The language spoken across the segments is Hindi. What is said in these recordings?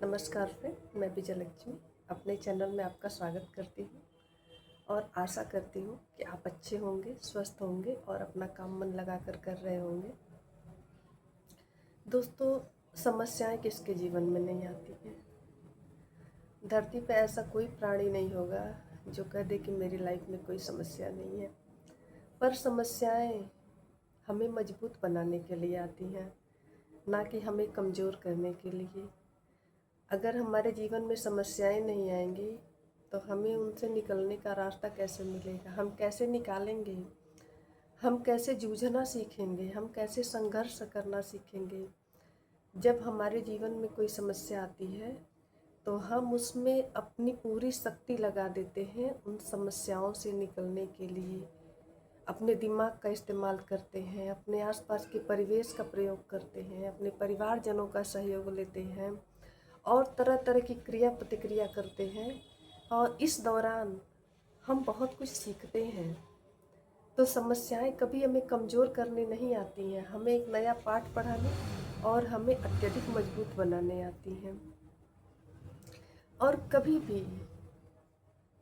नमस्कार फ्रेंड, मैं विजयलक्ष्मी अपने चैनल में आपका स्वागत करती हूँ और आशा करती हूँ कि आप अच्छे होंगे, स्वस्थ होंगे और अपना काम मन लगाकर कर रहे होंगे। दोस्तों, समस्याएं किसके जीवन में नहीं आती हैं। धरती पे ऐसा कोई प्राणी नहीं होगा जो कह दे कि मेरी लाइफ में कोई समस्या नहीं है। पर समस्याएं हमें मजबूत बनाने के लिए आती हैं, ना कि हमें कमज़ोर करने के लिए। अगर हमारे जीवन में समस्याएं नहीं आएंगी तो हमें उनसे निकलने का रास्ता कैसे मिलेगा, हम कैसे निकालेंगे, हम कैसे जूझना सीखेंगे, हम कैसे संघर्ष करना सीखेंगे। जब हमारे जीवन में कोई समस्या आती है तो हम उसमें अपनी पूरी शक्ति लगा देते हैं उन समस्याओं से निकलने के लिए। अपने दिमाग का इस्तेमाल करते हैं, अपने आसपास के परिवेश का प्रयोग करते हैं, अपने परिवारजनों का सहयोग लेते हैं और तरह तरह की क्रिया प्रतिक्रिया करते हैं। और इस दौरान हम बहुत कुछ सीखते हैं। तो समस्याएं कभी हमें कमज़ोर करने नहीं आती हैं, हमें एक नया पाठ पढ़ाने और हमें अत्यधिक मजबूत बनाने आती हैं। और कभी भी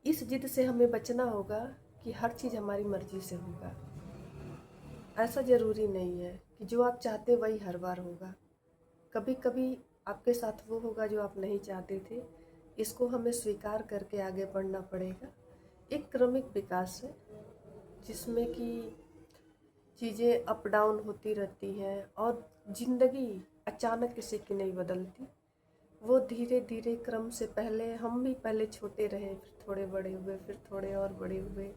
इस जिद से हमें बचना होगा कि हर चीज़ हमारी मर्जी से होगा। ऐसा ज़रूरी नहीं है कि जो आप चाहते वही हर बार होगा। कभी कभी आपके साथ वो होगा जो आप नहीं चाहते थे। इसको हमें स्वीकार करके आगे बढ़ना पड़ेगा। एक क्रमिक विकास है जिसमें कि चीज़ें अप डाउन होती रहती हैं और ज़िंदगी अचानक किसी की नहीं बदलती। वो धीरे धीरे क्रम से पहले हम भी पहले छोटे रहे, फिर थोड़े बड़े हुए, फिर थोड़े और बड़े हुए,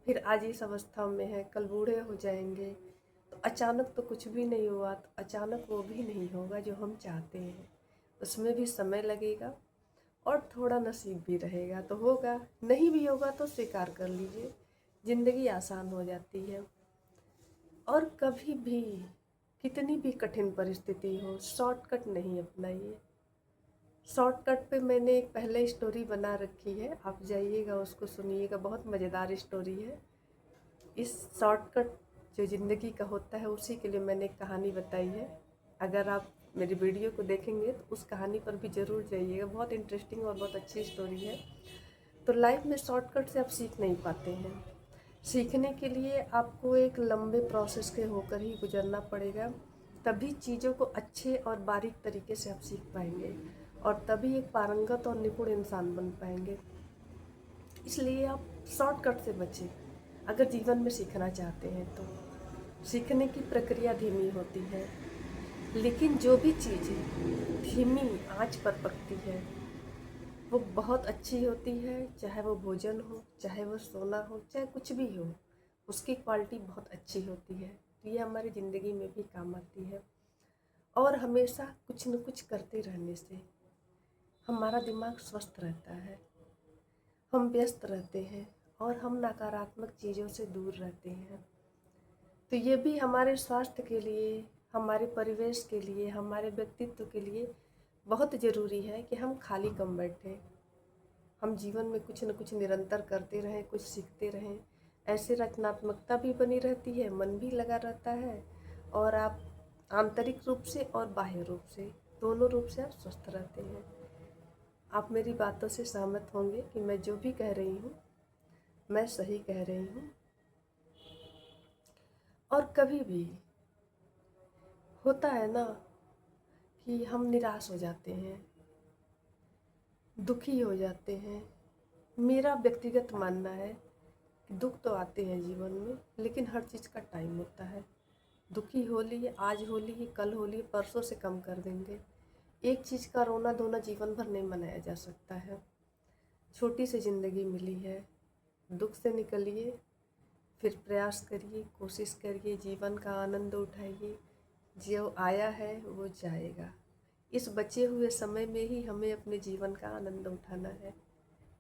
फिर आज इस अवस्था में है, कल बूढ़े हो जाएंगे। तो अचानक तो कुछ भी नहीं हुआ, तो अचानक वो भी नहीं होगा जो हम चाहते हैं। उसमें भी समय लगेगा और थोड़ा नसीब भी रहेगा तो होगा, नहीं भी होगा तो स्वीकार कर लीजिए। ज़िंदगी आसान हो जाती है। और कभी भी कितनी भी कठिन परिस्थिति हो, शॉर्टकट नहीं अपनाइए। शॉर्टकट पे मैंने एक पहले स्टोरी बना रखी है, आप जाइएगा उसको सुनिएगा, बहुत मज़ेदार स्टोरी है। इस शॉर्टकट जो ज़िंदगी का होता है उसी के लिए मैंने एक कहानी बताई है। अगर आप मेरी वीडियो को देखेंगे तो उस कहानी पर भी ज़रूर जाइएगा, बहुत इंटरेस्टिंग और बहुत अच्छी स्टोरी है। तो लाइफ में शॉर्टकट से आप सीख नहीं पाते हैं। सीखने के लिए आपको एक लंबे प्रोसेस के होकर ही गुजरना पड़ेगा, तभी चीज़ों को अच्छे और बारीक तरीके से आप सीख पाएंगे और तभी एक पारंगत और निपुण इंसान बन पाएंगे। इसलिए आप शॉर्टकट से बचें अगर जीवन में सीखना चाहते हैं तो। सीखने की प्रक्रिया धीमी होती है, लेकिन जो भी चीज़ें धीमी आंच पर पकती है वो बहुत अच्छी होती है। चाहे वो भोजन हो, चाहे वो सोना हो, चाहे कुछ भी हो, उसकी क्वालिटी बहुत अच्छी होती है। तो ये हमारी ज़िंदगी में भी काम आती है। और हमेशा कुछ न कुछ करते रहने से हमारा दिमाग स्वस्थ रहता है, हम व्यस्त रहते हैं और हम नकारात्मक चीज़ों से दूर रहते हैं। तो ये भी हमारे स्वास्थ्य के लिए, हमारे परिवेश के लिए, हमारे व्यक्तित्व के लिए बहुत ज़रूरी है कि हम खाली कम बैठें। हम जीवन में कुछ न कुछ निरंतर करते रहें, कुछ सीखते रहें। ऐसे रचनात्मकता भी बनी रहती है, मन भी लगा रहता है और आप आंतरिक रूप से और बाह्य रूप से, दोनों रूप से आप स्वस्थ रहते हैं। आप मेरी बातों से सहमत होंगे कि मैं जो भी कह रही हूँ मैं सही कह रही हूँ। और कभी भी होता है ना कि हम निराश हो जाते हैं, दुखी हो जाते हैं। मेरा व्यक्तिगत मानना है कि दुख तो आते हैं जीवन में, लेकिन हर चीज़ का टाइम होता है। दुखी हो लिए, आज हो लिए, कल हो लिए, परसों से कम कर देंगे। एक चीज़ का रोना धोना जीवन भर नहीं मनाया जा सकता है। छोटी सी ज़िंदगी मिली है, दुख से निकलिए, फिर प्रयास करिए, कोशिश करिए, जीवन का आनंद उठाइए। जो आया है वो जाएगा। इस बचे हुए समय में ही हमें अपने जीवन का आनंद उठाना है।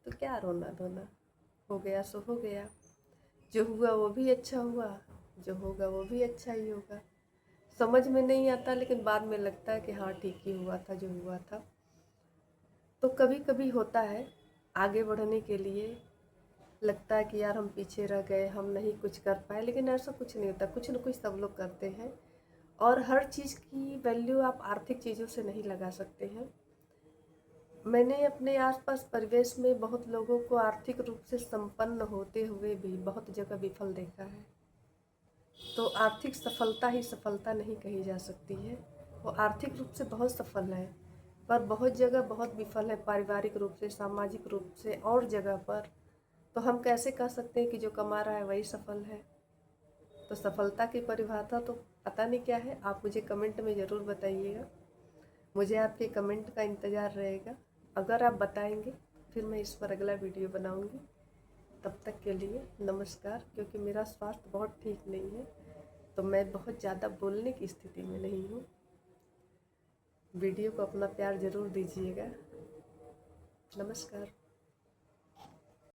तो क्या रोना धोना, हो गया सो हो गया। जो हुआ वो भी अच्छा हुआ, जो होगा वो भी अच्छा ही होगा। समझ में नहीं आता लेकिन बाद में लगता है कि हाँ ठीक ही हुआ था जो हुआ था। तो कभी कभी होता है आगे बढ़ने के लिए लगता है कि यार हम पीछे रह गए, हम नहीं कुछ कर पाए, लेकिन ऐसा कुछ नहीं होता। कुछ न कुछ सब लोग करते हैं और हर चीज़ की वैल्यू आप आर्थिक चीज़ों से नहीं लगा सकते हैं। मैंने अपने आसपास परिवेश में बहुत लोगों को आर्थिक रूप से संपन्न होते हुए भी बहुत जगह विफल देखा है। तो आर्थिक सफलता ही सफलता नहीं कही जा सकती है। वो आर्थिक रूप से बहुत सफल है, पर बहुत जगह बहुत विफल है, पारिवारिक रूप से, सामाजिक रूप से और जगह पर। तो हम कैसे कह सकते हैं कि जो कमा रहा है वही सफल है? तो सफलता की परिभाषा तो पता नहीं क्या है। आप मुझे कमेंट में ज़रूर बताइएगा। मुझे आपके कमेंट का इंतज़ार रहेगा। अगर आप बताएंगे फिर मैं इस पर अगला वीडियो बनाऊंगी। तब तक के लिए नमस्कार। क्योंकि मेरा स्वास्थ्य बहुत ठीक नहीं है, तो मैं बहुत ज़्यादा बोलने की स्थिति में नहीं हूँ। वीडियो को अपना प्यार ज़रूर दीजिएगा। नमस्कार।